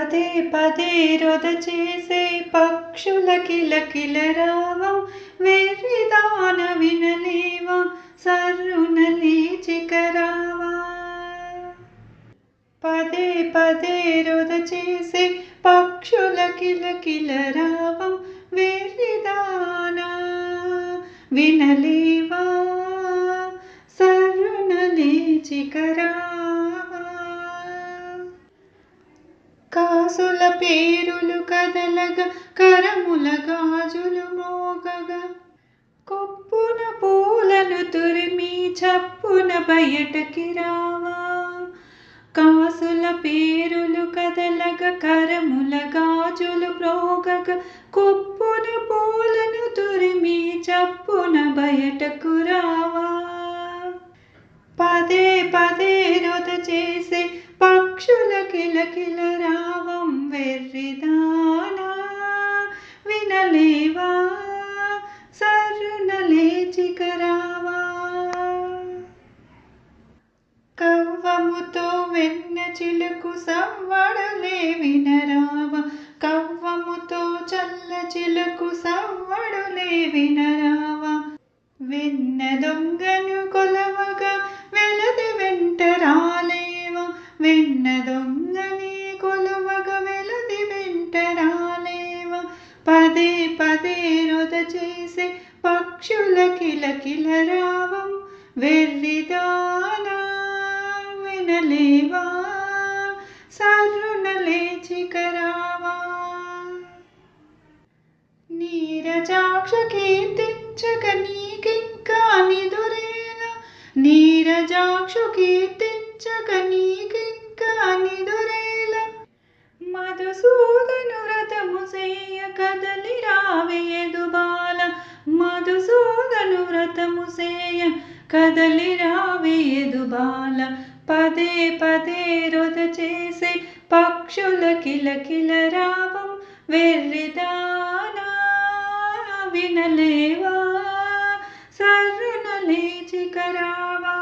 పదే పదే రొద చేసే పక్షుల కిలకిల రావం వెర్రిదాన వినలేవా సర్రున లేచికరావా. పదే పదే రొద చేసే పక్షుల కిలకిల రావం వెర్రిదాన వినలేవా సర్రున లేచికరావా. కాసుల పేరులు కదలగా కరముల గాజులు మోగగా కొప్పున పూలను తురిమి చప్పున బయటకి రావా. కాసుల పేరులు కదలగా కరముల గాజులు మ్రోగగా కొప్పున పూలను తురిమి చప్పున బయటకు రావా. పదే పదే రొద చేసే పక్షుల కిలకిల రావం వెర్రిదానా వినలేవా సర్రున లేచికరావా. కవ్వముతో వెన్న చిలుకు సవ్వడలే వినరావా. కవ్వముతో చల్ల చిలుకు సవ్వడులే వినరావా. వెన్న దొంగను కొలవగా వెలది వెంట రాలేవా. వెన్న దొంగని కొలవగా వెలది వెంట రాలేవా. పదే పదే రొద చేసే పక్షుల కిలకిల రావం వెర్రిదానా వినలేవా సర్రున లేచికరావా. నీరజాక్ష కీర్తించక నీకింకా నిదురేలా. నీరజాక్ష కీర్తించక నీకింకా నిదురేలా. మధుసూదను వ్రతము సేయ కదలి రావే ఎదుబాల. మధుసూదను వ్రతము సేయ కదలి రావే ఎదుబాల. పదే పదే రొద చేసే పక్షుల కిలకిల రావం వెర్రిదానా వినలేవా సర్రున లేచికరావా.